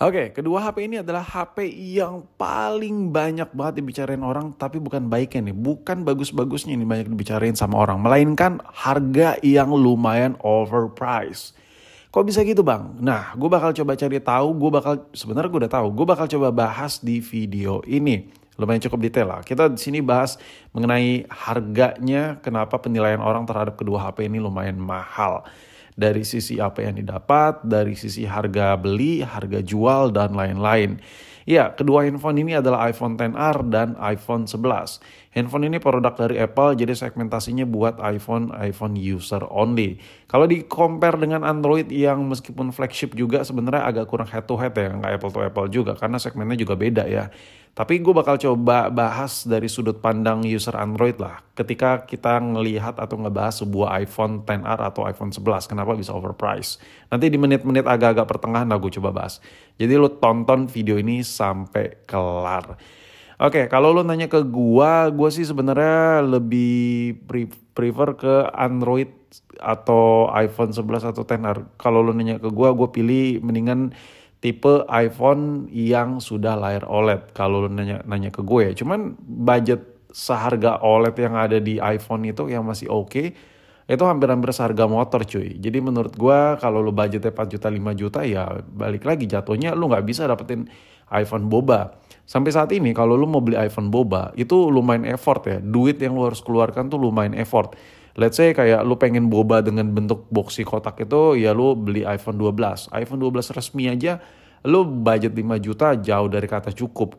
Oke, kedua HP ini adalah HP yang paling banyak banget dibicarain orang, tapi bukan baiknya nih, bukan bagus-bagusnya nih banyak dibicarain sama orang, melainkan harga yang lumayan overpriced. Kok bisa gitu bang? Nah, gue bakal coba cari tahu, sebenarnya gue udah tahu, gue bakal coba bahas di video ini. Lumayan cukup detail lah. Kita di sini bahas mengenai harganya, kenapa penilaian orang terhadap kedua HP ini lumayan mahal. Dari sisi apa yang didapat, dari sisi harga beli, harga jual, dan lain-lain. Ya, kedua handphone ini adalah iPhone XR dan iPhone 11. Handphone ini produk dari Apple, jadi segmentasinya buat iPhone user only. Kalau di compare dengan Android yang meskipun flagship juga sebenarnya agak kurang head to head ya, nggak apple to apple juga, karena segmennya juga beda ya. Tapi gue bakal coba bahas dari sudut pandang user Android lah. Ketika kita ngelihat atau ngebahas sebuah iPhone XR atau iPhone 11, kenapa bisa overpriced. Nanti di menit-menit agak-agak pertengahan lah gue coba bahas. Jadi lo tonton video ini sampai kelar. Oke, kalau lo nanya ke gue sih sebenarnya lebih prefer ke Android atau iPhone 11 atau XR. Kalau lo nanya ke gue pilih mendingan tipe iPhone yang sudah layar OLED kalau lu nanya ke gue ya. Cuman budget seharga OLED yang ada di iPhone itu yang masih oke, itu hampir-hampir seharga motor cuy. Jadi menurut gue kalau lu budgetnya 4 juta 5 juta ya balik lagi jatuhnya lu nggak bisa dapetin iPhone boba. Sampai saat ini kalau lu mau beli iPhone boba itu lumayan effort ya. Duit yang lu harus keluarkan tuh lumayan effort. Let's say kayak lu pengen boba dengan bentuk boxy kotak itu ya lu beli iPhone 12. iPhone 12 resmi aja lu budget 5 juta jauh dari kata cukup.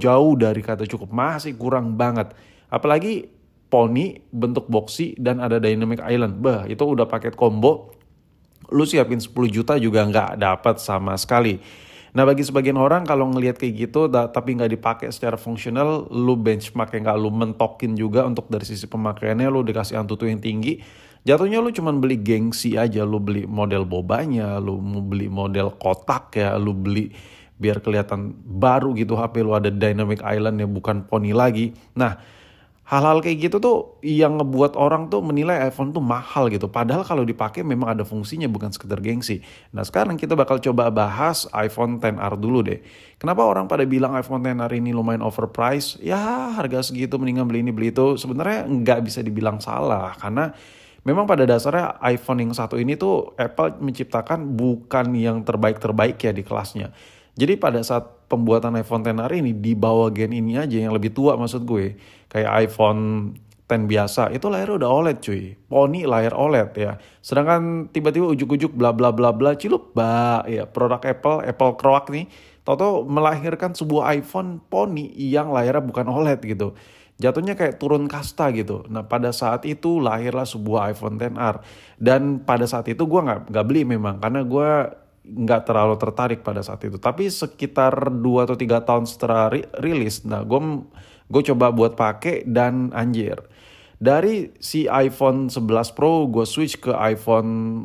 Jauh dari kata cukup, masih kurang banget. Apalagi poni bentuk boxy dan ada dynamic island. Bah, itu udah paket combo. Lu siapin 10 juta juga nggak dapat sama sekali. Nah bagi sebagian orang kalau ngelihat kayak gitu tapi nggak dipakai secara fungsional, lu benchmark nggak lu mentokin juga untuk dari sisi pemakaiannya, lu dikasih Antutu yang tinggi, jatuhnya lu cuman beli gengsi aja, lu beli model bobanya, lu mau beli model kotak ya, lu beli biar kelihatan baru gitu HP lu ada dynamic island ya bukan poni lagi. Nah hal-hal kayak gitu tuh yang ngebuat orang tuh menilai iPhone tuh mahal gitu. Padahal kalau dipakai memang ada fungsinya bukan sekedar gengsi. Nah sekarang kita bakal coba bahas iPhone XR dulu deh. Kenapa orang pada bilang iPhone XR ini lumayan overpriced? Ya harga segitu mendingan beli ini beli itu. Sebenarnya nggak bisa dibilang salah. Karena memang pada dasarnya iPhone yang satu ini tuh Apple menciptakan bukan yang terbaik-terbaik ya di kelasnya. Jadi pada saat pembuatan iPhone XR ini di bawah gen ini aja yang lebih tua maksud gue. Kayak iPhone X biasa itu layarnya udah OLED cuy. Poni layar OLED ya. Sedangkan tiba-tiba ujuk-ujuk bla bla bla bla cilup ya produk Apple Croak nih. Toto melahirkan sebuah iPhone poni yang layarnya bukan OLED gitu. Jatuhnya kayak turun kasta gitu. Nah pada saat itu lahirlah sebuah iPhone XR. Dan pada saat itu gue nggak beli memang karena gue nggak terlalu tertarik pada saat itu. Tapi sekitar 2 atau 3 tahun setelah rilis, nah gue coba buat pakai dan anjir. Dari si iPhone 11 Pro gue switch ke iPhone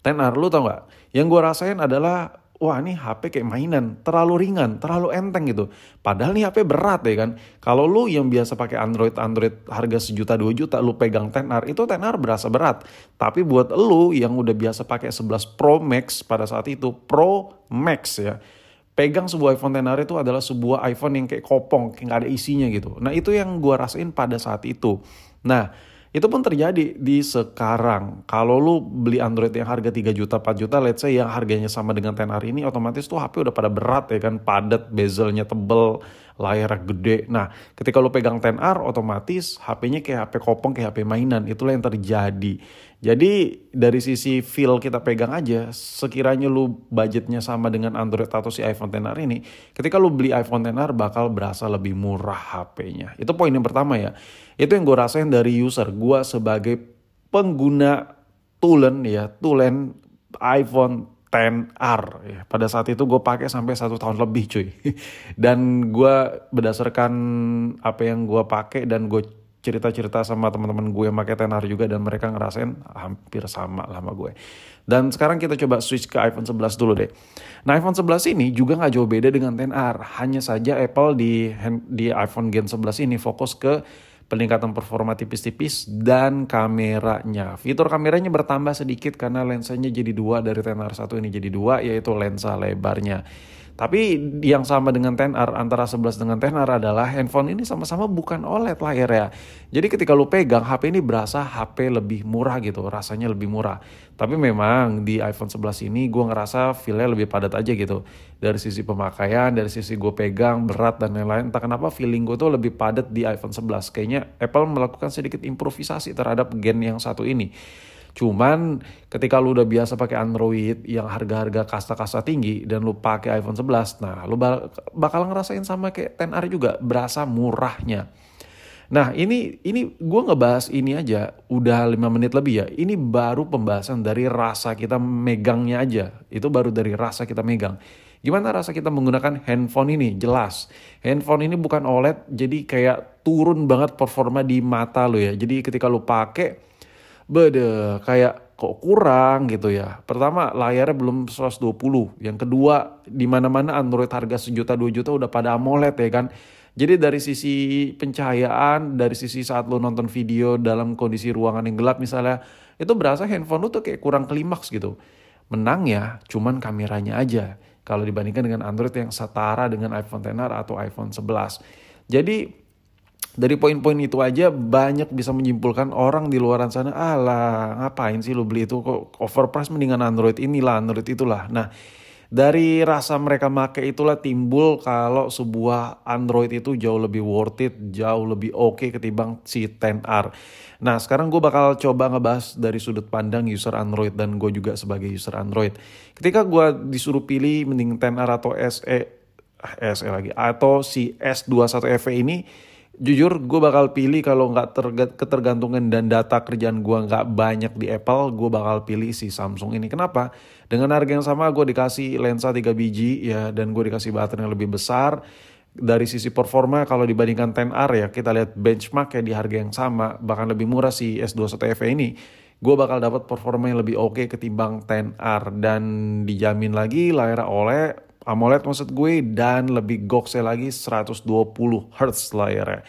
XR, lu tau gak? Yang gue rasain adalah wah ini HP kayak mainan, terlalu ringan, terlalu enteng gitu. Padahal nih HP berat ya kan. Kalau lu yang biasa pakai Android harga 1 juta 2 juta lu pegang XR, itu XR berasa berat. Tapi buat lu yang udah biasa pakai 11 Pro Max pada saat itu, Pro Max ya. Pegang sebuah iPhone XR itu adalah sebuah iPhone yang kayak kopong, kayak gak ada isinya gitu. Nah itu yang gue rasain pada saat itu. Nah itu pun terjadi di sekarang. Kalau lu beli Android yang harga 3 juta, 4 juta, let's say yang harganya sama dengan XR ini, otomatis tuh HP udah pada berat ya kan, padat, bezelnya tebel, layarnya gede. Nah, ketika lu pegang XR, otomatis HP-nya kayak HP kopong, kayak HP mainan. Itulah yang terjadi. Jadi dari sisi feel kita pegang aja, sekiranya lu budgetnya sama dengan Android atau si iPhone XR ini, ketika lu beli iPhone XR bakal berasa lebih murah HP-nya. Itu poin yang pertama ya. Itu yang gue rasain dari user. Gue sebagai pengguna tulen iPhone XR ya. Pada saat itu gue pakai sampai 1 tahun lebih cuy. Dan gue berdasarkan apa yang gue pakai dan gue cerita-cerita sama teman-teman gue yang pakai XR juga dan mereka ngerasain hampir sama lah sama gue. Dan sekarang kita coba switch ke iPhone 11 dulu deh. Nah iPhone 11 ini juga gak jauh beda dengan XR. Hanya saja Apple di iPhone Gen 11 ini fokus ke peningkatan performa tipis-tipis, dan kameranya. Fitur kameranya bertambah sedikit karena lensanya jadi 2 dari XR1 ini jadi 2, yaitu lensa lebarnya. Tapi yang sama dengan XR, antara 11 dengan XR adalah handphone ini sama-sama bukan OLED layarnya. Jadi ketika lu pegang HP ini berasa HP lebih murah gitu, rasanya lebih murah. Tapi memang di iPhone 11 ini gue ngerasa feel-nya lebih padat aja gitu. Dari sisi pemakaian, dari sisi gue pegang, berat dan lain-lain. Entah kenapa feeling gue tuh lebih padat di iPhone 11. Kayaknya Apple melakukan sedikit improvisasi terhadap gen yang satu ini. Cuman ketika lu udah biasa pakai Android yang harga-harga kasta-kasta tinggi dan lu pakai iPhone 11, nah lu bakal ngerasain sama kayak XR juga, berasa murahnya. Nah ini gue ngebahas ini aja udah 5 menit lebih ya. Ini baru pembahasan dari rasa kita megangnya aja. Itu baru dari rasa kita megang. Gimana rasa kita menggunakan handphone ini? Jelas, handphone ini bukan OLED, jadi kayak turun banget performa di mata lo ya. Jadi ketika lu pakai, kayak kok kurang gitu ya. Pertama, layarnya belum 120. Yang kedua, di mana-mana Android harga 1 juta 2 juta udah pada AMOLED ya kan. Jadi dari sisi pencahayaan, dari sisi saat lo nonton video dalam kondisi ruangan yang gelap misalnya, itu berasa handphone lo tuh kayak kurang klimaks gitu. Menang ya, cuman kameranya aja. Kalau dibandingkan dengan Android yang setara dengan iPhone XR atau iPhone 11. Jadi dari poin-poin itu aja banyak bisa menyimpulkan orang di luaran sana, alah ngapain sih lu beli itu, kok overprice, mendingan Android inilah, Android itulah. Nah, dari rasa mereka make itulah timbul kalau sebuah Android itu jauh lebih worth it, jauh lebih oke ketimbang si XR. Nah, sekarang gue bakal coba ngebahas dari sudut pandang user Android dan gue juga sebagai user Android. Ketika gue disuruh pilih mending XR atau SE lagi, atau si S21 FE ini, jujur gue bakal pilih kalau nggak ketergantungan dan data kerjaan gue nggak banyak di Apple, gue bakal pilih si Samsung ini. Kenapa? Dengan harga yang sama gue dikasih lensa 3 biji ya, dan gue dikasih baterai yang lebih besar. Dari sisi performa kalau dibandingkan XR ya, kita lihat benchmark ya di harga yang sama, bahkan lebih murah si S21 FE ini. Gue bakal dapat performa yang lebih oke ketimbang XR, dan dijamin lagi layar AMOLED maksud gue, dan lebih goksel lagi 120 Hz layarnya.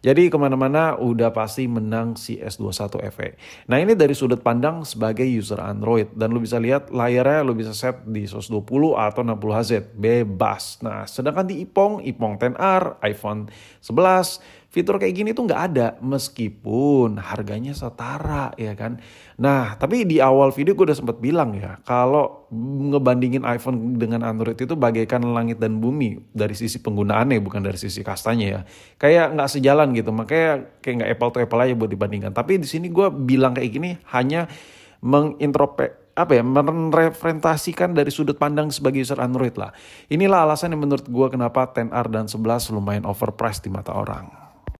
Jadi kemana-mana udah pasti menang si S21 FE. Nah ini dari sudut pandang sebagai user Android. Dan lu bisa lihat layarnya lu bisa set di 120 atau 60 Hz. Bebas. Nah sedangkan di iPhone XR, iPhone 11, fitur kayak gini tuh nggak ada. Meskipun harganya setara ya kan. Nah tapi di awal video gue udah sempat bilang ya, kalau ngebandingin iPhone dengan Android itu bagaikan langit dan bumi. Dari sisi penggunaannya, bukan dari sisi kastanya ya. Kayak nggak sejalan gitu, makanya kayak nggak apple to apple aja buat dibandingkan. Tapi di sini gue bilang kayak gini hanya mereferentasikan dari sudut pandang sebagai user Android lah. Inilah alasan yang menurut gue kenapa XR dan 11 lumayan overpriced di mata orang.